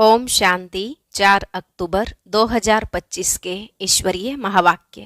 ओम शांति। 4 अक्टूबर 2025 के ईश्वरीय महावाक्य।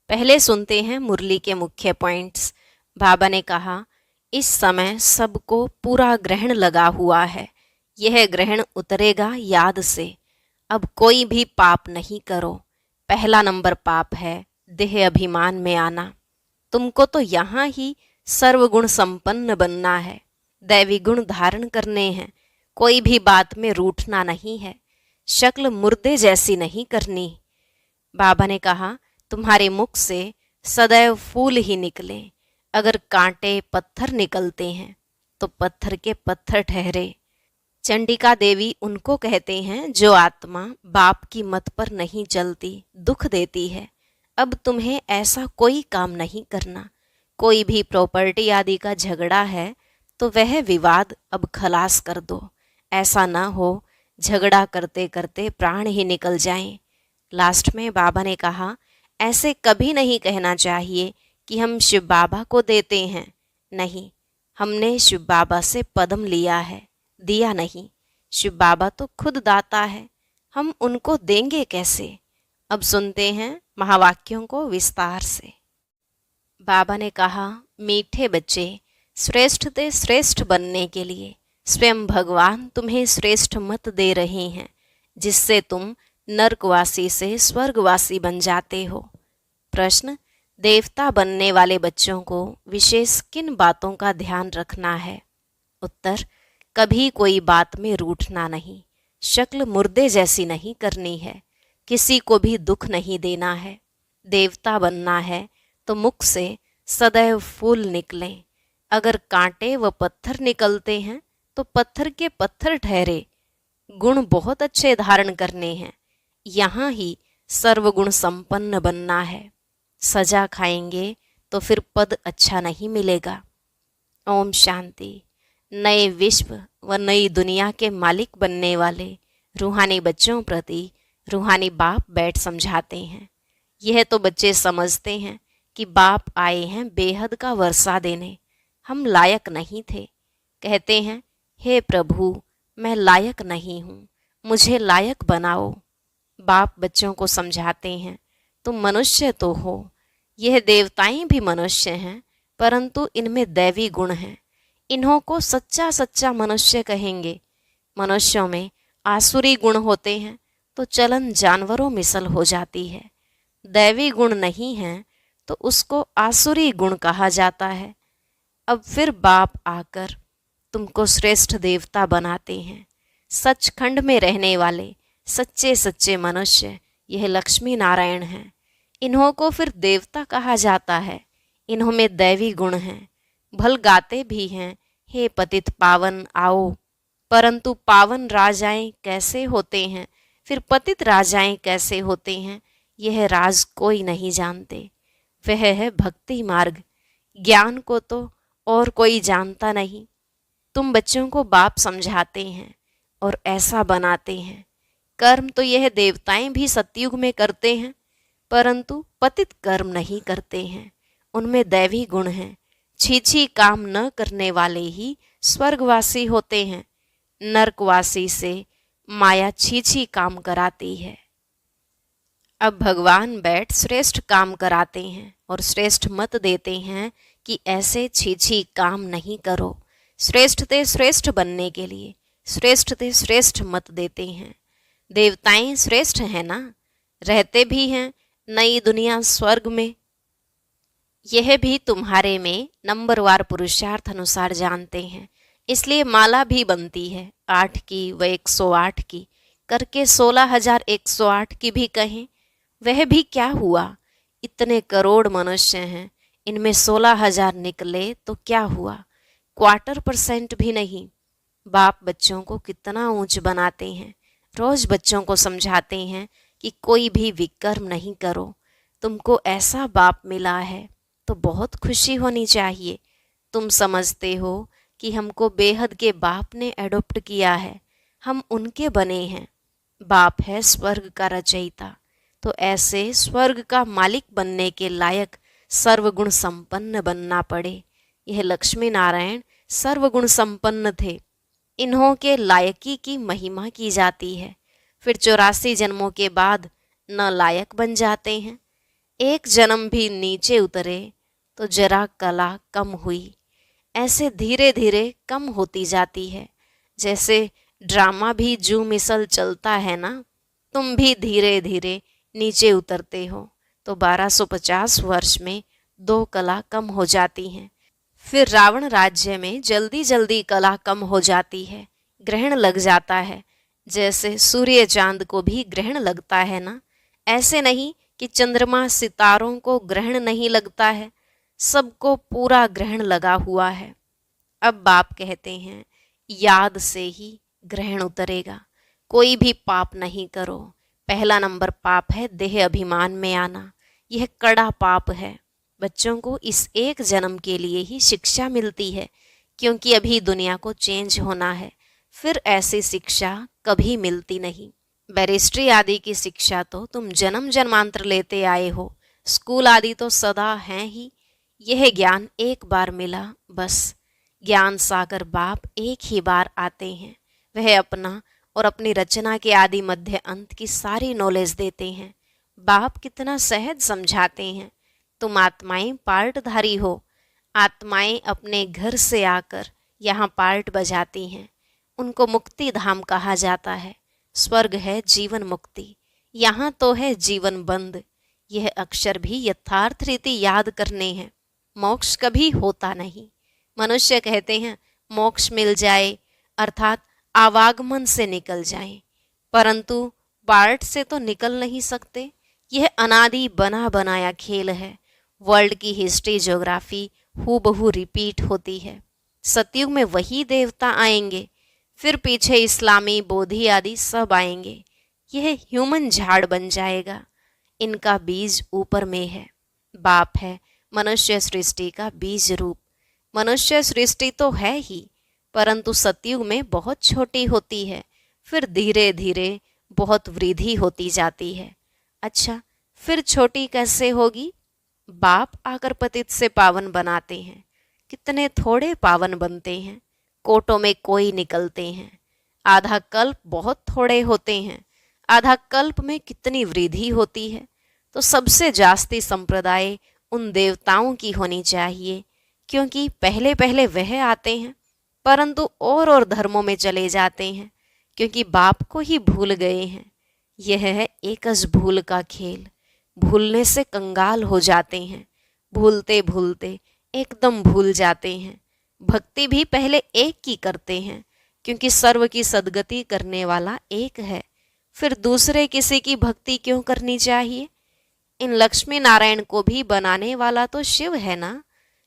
पहले सुनते हैं मुरली के मुख्य पॉइंट्स। बाबा ने कहा, इस समय सबको पूरा ग्रहण लगा हुआ है। यह ग्रहण उतरेगा याद से। अब कोई भी पाप नहीं करो। पहला नंबर पाप है देह अभिमान में आना। तुमको तो यहाँ ही सर्वगुण संपन्न बनना है, दैवी गुण धारण करने हैं। कोई भी बात में रूठना नहीं है, शक्ल मुर्दे जैसी नहीं करनी। बाबा ने कहा, तुम्हारे मुख से सदैव फूल ही निकले। अगर कांटे पत्थर निकलते हैं तो पत्थर के पत्थर ठहरे। चंडिका देवी उनको कहते हैं जो आत्मा बाप की मत पर नहीं चलती, दुख देती है। अब तुम्हें ऐसा कोई काम नहीं करना। कोई भी प्रॉपर्टी आदि का झगड़ा है तो वह विवाद अब खलास कर दो। ऐसा ना हो झगड़ा करते करते प्राण ही निकल जाएं। लास्ट में बाबा ने कहा, ऐसे कभी नहीं कहना चाहिए कि हम शिव बाबा को देते हैं। नहीं, हमने शिव बाबा से पद्म लिया है, दिया नहीं। शिव बाबा तो खुद दाता है, हम उनको देंगे कैसे। अब सुनते हैं महावाक्यों को विस्तार से। बाबा ने कहा, मीठे बच्चे, श्रेष्ठ से श्रेष्ठ बनने के लिए स्वयं भगवान तुम्हें श्रेष्ठ मत दे रहे हैं, जिससे तुम नरकवासी से स्वर्गवासी बन जाते हो। प्रश्न, देवता बनने वाले बच्चों को विशेष किन बातों का ध्यान रखना है। उत्तर, कभी कोई बात में रूठना नहीं, शक्ल मुर्दे जैसी नहीं करनी है, किसी को भी दुख नहीं देना है। देवता बनना है तो मुख से सदैव फूल निकलें। अगर कांटे व पत्थर निकलते हैं तो पत्थर के पत्थर ठहरे। गुण बहुत अच्छे धारण करने हैं, यहाँ ही सर्वगुण संपन्न बनना है। सजा खाएंगे तो फिर पद अच्छा नहीं मिलेगा। ओम शांति। नए विश्व व नई दुनिया के मालिक बनने वाले रूहानी बच्चों प्रति रूहानी बाप बैठ समझाते हैं। यह तो बच्चे समझते हैं कि बाप आए हैं बेहद का वर्षा देने, हम लायक नहीं थे। कहते हैं, हे प्रभु, मैं लायक नहीं हूँ, मुझे लायक बनाओ। बाप बच्चों को समझाते हैं, तुम मनुष्य तो हो, यह देवताएं भी मनुष्य हैं, परंतु इनमें दैवी गुण हैं। इन्हों को सच्चा सच्चा मनुष्य कहेंगे। मनुष्यों में आसुरी गुण होते हैं तो चलन जानवरों मिसल हो जाती है। दैवी गुण नहीं हैं तो उसको आसुरी गुण कहा जाता है। अब फिर बाप आकर तुमको श्रेष्ठ देवता बनाते हैं। सचखंड में रहने वाले सच्चे सच्चे मनुष्य यह लक्ष्मी नारायण हैं। इन्हों को फिर देवता कहा जाता है। इन्हों में दैवी गुण हैं। भल गाते भी हैं, हे पतित पावन आओ। परंतु पावन राजाएं कैसे होते हैं, फिर पतित राजाएं कैसे होते हैं, यह राज कोई नहीं जानते। वह है भक्ति मार्ग। ज्ञान को तो और कोई जानता नहीं। तुम बच्चों को बाप समझाते हैं और ऐसा बनाते हैं। कर्म तो यह देवताएं भी सतयुग में करते हैं, परंतु पतित कर्म नहीं करते हैं। उनमें दैवी गुण हैं। छीछी काम न करने वाले ही स्वर्गवासी होते हैं। नरकवासी से माया छीछी काम कराती है। अब भगवान बैठ श्रेष्ठ काम कराते हैं और श्रेष्ठ मत देते हैं कि ऐसे छीछी काम नहीं करो। श्रेष्ठ ते श्रेष्ठ बनने के लिए श्रेष्ठ ते श्रेष्ठ मत देते हैं। देवताएं श्रेष्ठ हैं ना, रहते भी हैं नई दुनिया स्वर्ग में। यह भी तुम्हारे में नंबरवार पुरुषार्थ अनुसार जानते हैं, इसलिए माला भी बनती है 8 की व 108 की करके 16,108 की भी कहें। वह भी क्या हुआ, इतने करोड़ मनुष्य हैं, इनमें 16,000 निकले तो क्या हुआ, 1/4% भी नहीं। बाप बच्चों को कितना ऊंच बनाते हैं। रोज बच्चों को समझाते हैं कि कोई भी विकर्म नहीं करो। तुमको ऐसा बाप मिला है तो बहुत खुशी होनी चाहिए। तुम समझते हो कि हमको बेहद के बाप ने एडॉप्ट किया है, हम उनके बने हैं। बाप है स्वर्ग का रचयिता, तो ऐसे स्वर्ग का मालिक बनने के लायक सर्वगुण संपन्न बनना पड़े। यह लक्ष्मी नारायण सर्वगुण संपन्न थे। इन्हों के लायकी की महिमा की जाती है। फिर 84 जन्मों के बाद न लायक बन जाते हैं। एक जन्म भी नीचे उतरे तो जरा कला कम हुई। ऐसे धीरे धीरे कम होती जाती है। जैसे ड्रामा भी जू मिसल चलता है ना, तुम भी धीरे धीरे नीचे उतरते हो तो 1250 वर्ष में 2 कला कम हो जाती हैं। फिर रावण राज्य में जल्दी जल्दी कला कम हो जाती है, ग्रहण लग जाता है। जैसे सूर्य चांद को भी ग्रहण लगता है ना, ऐसे नहीं कि चंद्रमा सितारों को ग्रहण नहीं लगता है, सबको पूरा ग्रहण लगा हुआ है। अब बाप कहते हैं याद से ही ग्रहण उतरेगा। कोई भी पाप नहीं करो। पहला नंबर पाप है देह अभिमान में आना। यह कड़ा पाप है। बच्चों को इस एक जन्म के लिए ही शिक्षा मिलती है, क्योंकि अभी दुनिया को चेंज होना है। फिर ऐसी शिक्षा कभी मिलती नहीं। बैरिस्ट्री आदि की शिक्षा तो तुम जन्म जन्मांतर लेते आए हो, स्कूल आदि तो सदा हैं ही। यह ज्ञान एक बार मिला बस। ज्ञान सागर बाप एक ही बार आते हैं। वह अपना और अपनी रचना के आदि मध्य अंत की सारी नॉलेज देते हैं। बाप कितना सहज समझाते हैं। तुम आत्माएं पार्टधारी हो। आत्माएं अपने घर से आकर यहाँ पार्ट बजाती हैं। उनको मुक्ति धाम कहा जाता है। स्वर्ग है जीवन मुक्ति, यहाँ तो है जीवन बंद। यह अक्षर भी यथार्थ रीति याद करने हैं। मोक्ष कभी होता नहीं। मनुष्य कहते हैं मोक्ष मिल जाए, अर्थात आवागमन से निकल जाए, परंतु पार्ट से तो निकल नहीं सकते। यह अनादि बना बनाया खेल है। वर्ल्ड की हिस्ट्री ज्योग्राफी हूबहू रिपीट होती है। सतयुग में वही देवता आएंगे, फिर पीछे इस्लामी बोधि आदि सब आएंगे। यह ह्यूमन झाड़ बन जाएगा। इनका बीज ऊपर में है। बाप है मनुष्य सृष्टि का बीज रूप। मनुष्य सृष्टि तो है ही, परंतु सतयुग में बहुत छोटी होती है, फिर धीरे धीरे बहुत वृद्धि होती जाती है। अच्छा, फिर छोटी कैसे होगी? बाप आकर पतित से पावन बनाते हैं। कितने थोड़े पावन बनते हैं, कोटों में कोई निकलते हैं। आधा कल्प बहुत थोड़े होते हैं, आधा कल्प में कितनी वृद्धि होती है। तो सबसे जास्ती संप्रदाय उन देवताओं की होनी चाहिए, क्योंकि पहले पहले वह आते हैं, परंतु और धर्मों में चले जाते हैं, क्योंकि बाप को ही भूल गए हैं। यह है एकज भूल का खेल। भूलने से कंगाल हो जाते हैं, भूलते भूलते एकदम भूल जाते हैं। भक्ति भी पहले एक की करते हैं, क्योंकि सर्व की सद्गति करने वाला एक है। फिर दूसरे किसी की भक्ति क्यों करनी चाहिए? इन लक्ष्मी नारायण को भी बनाने वाला तो शिव है ना।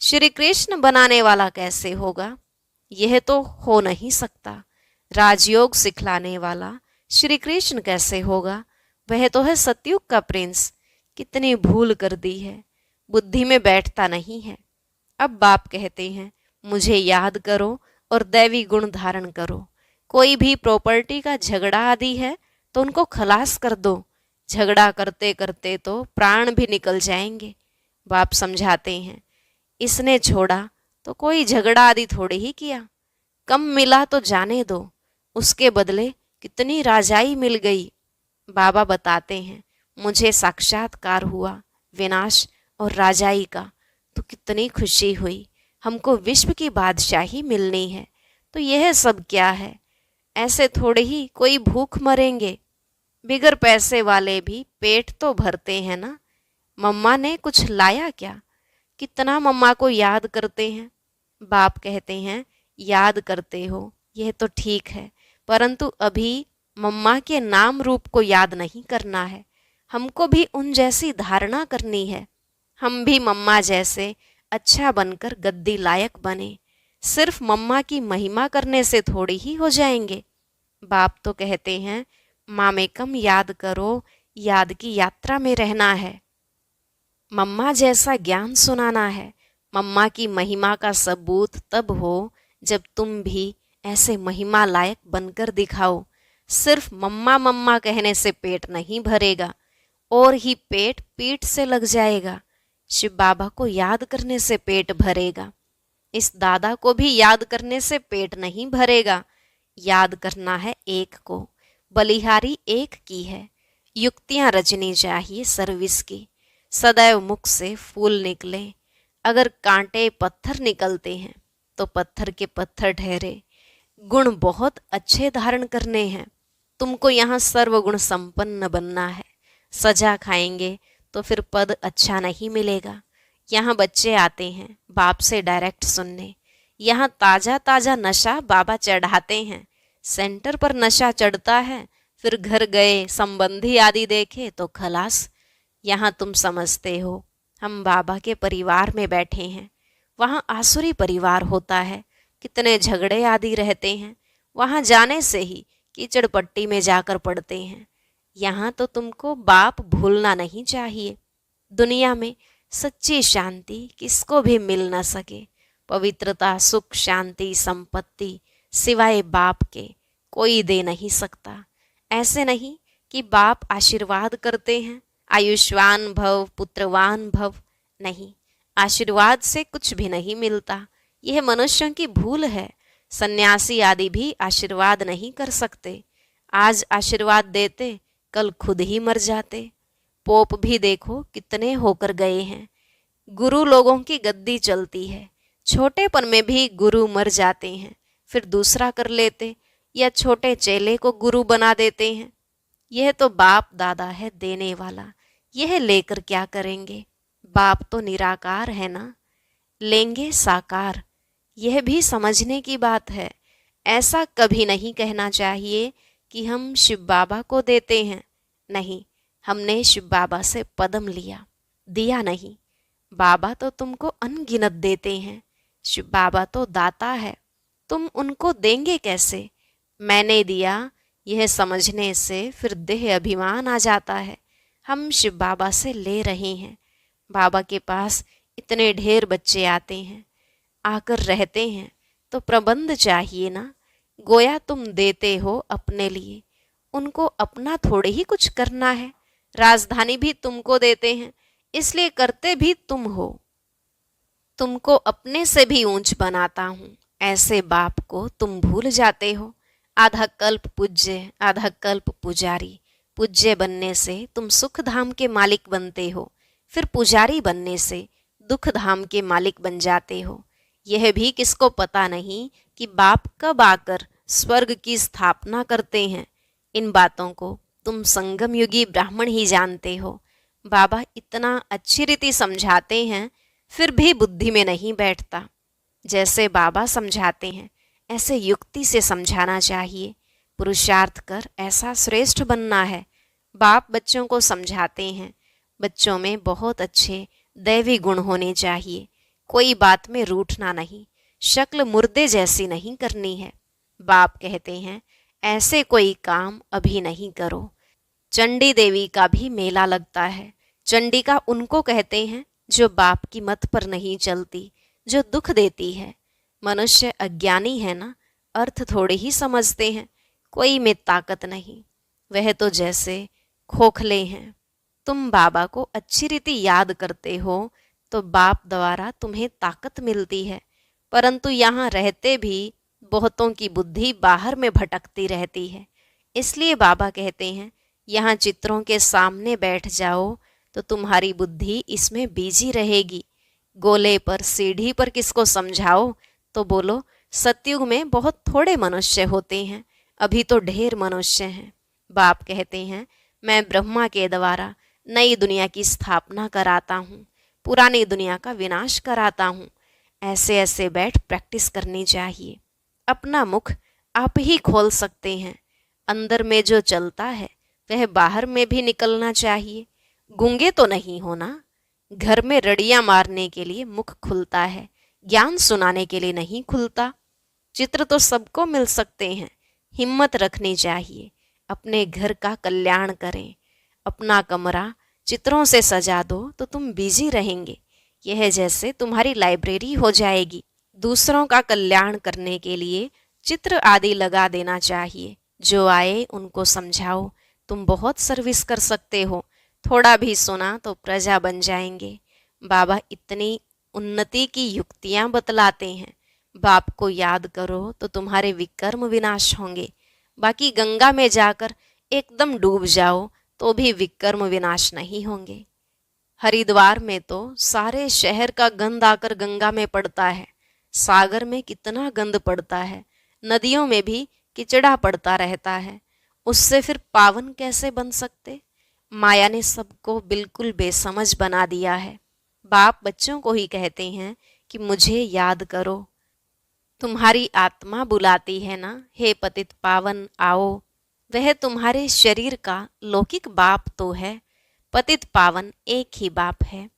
श्री कृष्ण बनाने वाला कैसे होगा? यह तो हो नहीं सकता। राजयोग सिखलाने वाला श्री कृष्ण कैसे होगा? वह तो है सतयुग का प्रिंस। कितनी भूल कर दी है, बुद्धि में बैठता नहीं है। अब बाप कहते हैं मुझे याद करो और दैवी गुण धारण करो। कोई भी प्रॉपर्टी का झगड़ा आदि है तो उनको खलास कर दो। झगड़ा करते करते तो प्राण भी निकल जाएंगे। बाप समझाते हैं इसने छोड़ा तो कोई झगड़ा आदि थोड़े ही किया। कम मिला तो जाने दो, उसके बदले कितनी राजाई मिल गई। बाबा बताते हैं मुझे साक्षात्कार हुआ विनाश और राजाई का, तो कितनी खुशी हुई। हमको विश्व की बादशाही मिलनी है। तो यह सब क्या है? ऐसे थोड़े ही कोई भूख मरेंगे। बिगर पैसे वाले भी पेट तो भरते हैं ना। मम्मा ने कुछ लाया क्या? कितना मम्मा को याद करते हैं। बाप कहते हैं याद करते हो यह तो ठीक है, परंतु अभी मम्मा के नाम रूप को याद नहीं करना है। हमको भी उन जैसी धारणा करनी है। हम भी मम्मा जैसे अच्छा बनकर गद्दी लायक बने। सिर्फ मम्मा की महिमा करने से थोड़ी ही हो जाएंगे। बाप तो कहते हैं मामेकम याद करो, याद की यात्रा में रहना है। मम्मा जैसा ज्ञान सुनाना है। मम्मा की महिमा का सबूत तब हो जब तुम भी ऐसे महिमा लायक बनकर दिखाओ। सिर्फ मम्मा मम्मा कहने से पेट नहीं भरेगा, और ही पेट पीठ से लग जाएगा। शिव बाबा को याद करने से पेट भरेगा। इस दादा को भी याद करने से पेट नहीं भरेगा। याद करना है एक को, बलिहारी एक की है। युक्तियां रचनी चाहिए सर्विस की, सदैव मुख से फूल निकले। अगर कांटे पत्थर निकलते हैं तो पत्थर के पत्थर ठहरे। गुण बहुत अच्छे धारण करने हैं, तुमको यहाँ सर्वगुण संपन्न बनना है। सजा खाएंगे तो फिर पद अच्छा नहीं मिलेगा। यहाँ बच्चे आते हैं बाप से डायरेक्ट सुनने। यहाँ ताजा ताजा नशा बाबा चढ़ाते हैं। सेंटर पर नशा चढ़ता है, फिर घर गए संबंधी आदि देखे तो खलास। यहाँ तुम समझते हो हम बाबा के परिवार में बैठे हैं, वहाँ आसुरी परिवार होता है, कितने झगड़े आदि रहते हैं। वहाँ जाने से ही कीचड़ पट्टी में जाकर पड़ते हैं। यहाँ तो तुमको बाप भूलना नहीं चाहिए। दुनिया में सच्ची शांति किसको भी मिल न सके। पवित्रता, सुख, शांति, संपत्ति सिवाय बाप के कोई दे नहीं सकता। ऐसे नहीं कि बाप आशीर्वाद करते हैं, आयुष्मान भव, पुत्रवान भव। नहीं, आशीर्वाद से कुछ भी नहीं मिलता। यह मनुष्यों की भूल है। सन्यासी आदि भी आशीर्वाद नहीं कर सकते। आज आशीर्वाद देते, कल खुद ही मर जाते। पोप भी देखो कितने होकर गए हैं। गुरु लोगों की गद्दी चलती है, छोटेपन में भी गुरु मर जाते हैं, फिर दूसरा कर लेते या छोटे चेले को गुरु बना देते हैं। यह तो बाप दादा है देने वाला, यह लेकर क्या करेंगे। बाप तो निराकार है ना, लेंगे साकार। यह भी समझने की बात है। ऐसा कभी नहीं कहना चाहिए कि हम शिव बाबा को देते हैं। नहीं, हमने शिव बाबा से पदम लिया, दिया नहीं। बाबा तो तुमको अनगिनत देते हैं। शिव बाबा तो दाता है, तुम उनको देंगे कैसे। मैंने दिया यह समझने से फिर देह अभिमान आ जाता है। हम शिव बाबा से ले रहे हैं। बाबा के पास इतने ढेर बच्चे आते हैं, आकर रहते हैं, तो प्रबंध चाहिए ना। गोया तुम देते हो अपने लिए, उनको अपना थोड़े ही कुछ करना है। राजधानी भी तुमको देते हैं, इसलिए करते भी तुम हो। तुमको अपने से भी ऊंच बनाता हूँ, ऐसे बाप को तुम भूल जाते हो। आधा कल्प पूज्य, आधा कल्प पुजारी। पूज्य बनने से तुम सुख धाम के मालिक बनते हो, फिर पुजारी बनने से दुख धाम के मालिक बन जाते हो। यह भी किसको पता नहीं कि बाप कब आकर स्वर्ग की स्थापना करते हैं। इन बातों को तुम संगम युगी ब्राह्मण ही जानते हो। बाबा इतना अच्छी रीति समझाते हैं, फिर भी बुद्धि में नहीं बैठता। जैसे बाबा समझाते हैं ऐसे युक्ति से समझाना चाहिए। पुरुषार्थ कर ऐसा श्रेष्ठ बनना है। बाप बच्चों को समझाते हैं, बच्चों में बहुत अच्छे दैवी गुण होने चाहिए। कोई बात में रूठना नहीं, शक्ल मुर्दे जैसी नहीं करनी है। बाप कहते हैं ऐसे कोई काम अभी नहीं करो। चंडी देवी का भी मेला लगता है। चंडिका उनको कहते हैं जो बाप की मत पर नहीं चलती, जो दुख देती है। मनुष्य अज्ञानी है ना, अर्थ थोड़े ही समझते हैं। कोई में ताकत नहीं, वह तो जैसे खोखले हैं। तुम बाबा को अच्छी रीति याद करते हो तो बाप द्वारा तुम्हें ताकत मिलती है। परंतु यहाँ रहते भी बहुतों की बुद्धि बाहर में भटकती रहती है। इसलिए बाबा कहते हैं यहाँ चित्रों के सामने बैठ जाओ तो तुम्हारी बुद्धि इसमें बीजी रहेगी। गोले पर सीढ़ी पर किसको समझाओ तो बोलो सतयुग में बहुत थोड़े मनुष्य होते हैं, अभी तो ढेर मनुष्य हैं। बाप कहते हैं मैं ब्रह्मा के द्वारा नई दुनिया की स्थापना कराता हूँ, पुरानी दुनिया का विनाश कराता हूँ। ऐसे ऐसे बैठ प्रैक्टिस करनी चाहिए। अपना मुख आप ही खोल सकते हैं। अंदर में जो चलता है वह बाहर में भी निकलना चाहिए। गूंगे तो नहीं होना। घर में रड़ियां मारने के लिए मुख खुलता है, ज्ञान सुनाने के लिए नहीं खुलता। चित्र तो सबको मिल सकते हैं, हिम्मत रखनी चाहिए। अपने घर का कल्याण करें। अपना कमरा चित्रों से सजा दो तो तुम बिजी रहेंगे। यह जैसे तुम्हारी लाइब्रेरी हो जाएगी। दूसरों का कल्याण करने के लिए चित्र आदि लगा देना चाहिए। जो आए उनको समझाओ, तुम बहुत सर्विस कर सकते हो। थोड़ा भी सुना तो प्रजा बन जाएंगे। बाबा इतनी उन्नति की युक्तियां बतलाते हैं। बाप को याद करो तो तुम्हारे विकर्म विनाश होंगे। बाकी गंगा में जाकर एकदम डूब जाओ तो भी विकर्म विनाश नहीं होंगे। हरिद्वार में तो सारे शहर का गंद आकर गंगा में पड़ता है। सागर में कितना गंद पड़ता है, नदियों में भी किचड़ा पड़ता रहता है। उससे फिर पावन कैसे बन सकते? माया ने सबको बिल्कुल बेसमझ बना दिया है। बाप बच्चों को ही कहते हैं कि मुझे याद करो। तुम्हारी आत्मा बुलाती है ना, हे पतित पावन आओ। वह तुम्हारे शरीर का लौकिक बाप तो है, पतित पावन एक ही बाप है।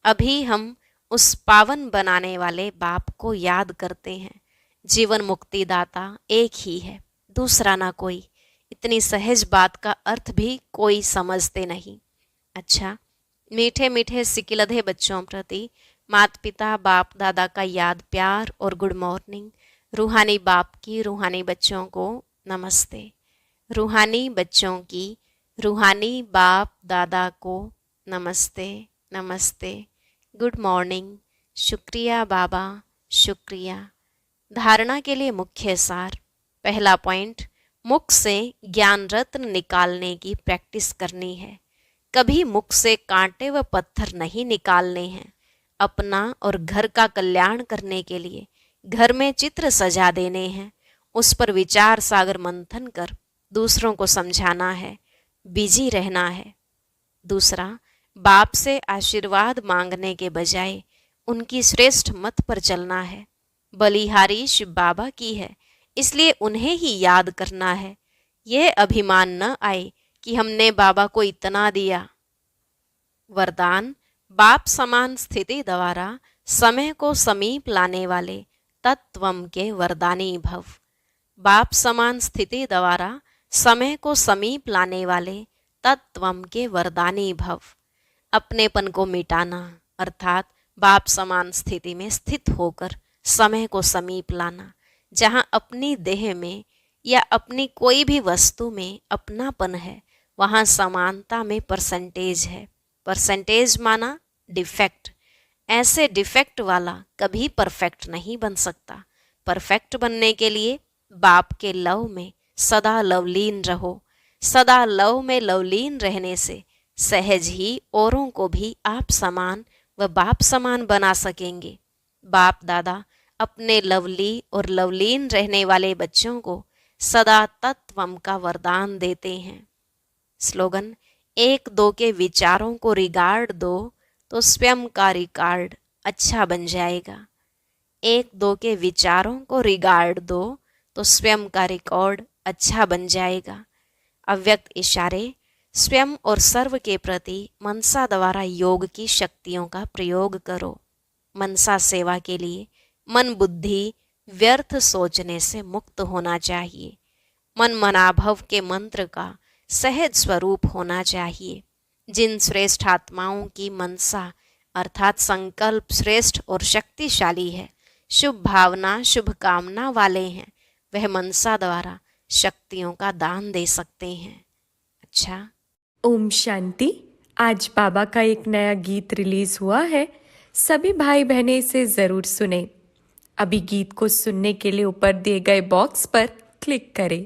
अभी हम उस पावन बनाने वाले बाप को याद करते हैं। जीवन मुक्ति दाता एक ही है, दूसरा ना कोई। इतनी सहज बात का अर्थ भी कोई समझते नहीं। अच्छा, मीठे मीठे सिकिलधे बच्चों प्रति माता पिता बाप दादा का याद प्यार और गुड मॉर्निंग। रूहानी बाप की रूहानी बच्चों को नमस्ते। रूहानी बच्चों की रूहानी बाप दादा को नमस्ते नमस्ते, गुड मॉर्निंग, शुक्रिया बाबा, शुक्रिया। धारणा के लिए मुख्य सार। पहला पॉइंट, मुख से ज्ञान रत्न निकालने की प्रैक्टिस करनी है। कभी मुख से कांटे व पत्थर नहीं निकालने हैं। अपना और घर का कल्याण करने के लिए घर में चित्र सजा देने हैं। उस पर विचार सागर मंथन कर दूसरों को समझाना है, बिजी रहना है। दूसरा, बाप से आशीर्वाद मांगने के बजाय उनकी श्रेष्ठ मत पर चलना है। बलिहारी शिव बाबा की है, इसलिए उन्हें ही याद करना है। यह अभिमान न आए कि हमने बाबा को इतना दिया। वरदान, बाप समान स्थिति द्वारा समय को समीप लाने वाले तत्वम के वरदानी भव। बाप समान स्थिति द्वारा समय को समीप लाने वाले तत्वम के वरदानी भव। अपनेपन को मिटाना अर्थात बाप समान स्थिति में स्थित होकर समय को समीप लाना। जहाँ अपनी देह में या अपनी कोई भी वस्तु में अपनापन है, वहाँ समानता में परसेंटेज है। परसेंटेज माना डिफेक्ट। ऐसे डिफेक्ट वाला कभी परफेक्ट नहीं बन सकता। परफेक्ट बनने के लिए बाप के लव में सदा लवलीन रहो। सदा लव में लवलीन रहने से सहज ही औरों को भी आप समान व बाप समान बना सकेंगे। बाप दादा अपने लवली और लवलीन रहने वाले बच्चों को सदा तत्वम का वरदान देते हैं। स्लोगन, एक दो के विचारों को रिगार्ड दो तो स्वयं का रिकॉर्ड अच्छा बन जाएगा। एक दो के विचारों को रिगार्ड दो तो स्वयं का रिकॉर्ड अच्छा बन जाएगा। अव्यक्त इशारे, स्वयं और सर्व के प्रति मनसा द्वारा योग की शक्तियों का प्रयोग करो। मनसा सेवा के लिए मन बुद्धि व्यर्थ सोचने से मुक्त होना चाहिए। मन मनाभव के मंत्र का सहज स्वरूप होना चाहिए। जिन श्रेष्ठ आत्माओं की मनसा अर्थात संकल्प श्रेष्ठ और शक्तिशाली है, शुभ भावना शुभ कामना वाले हैं, वह मनसा द्वारा शक्तियों का दान दे सकते हैं। अच्छा, ओम शांति। आज बाबा का एक नया गीत रिलीज हुआ है, सभी भाई बहनें इसे जरूर सुने। अभी गीत को सुनने के लिए ऊपर दिए गए बॉक्स पर क्लिक करें।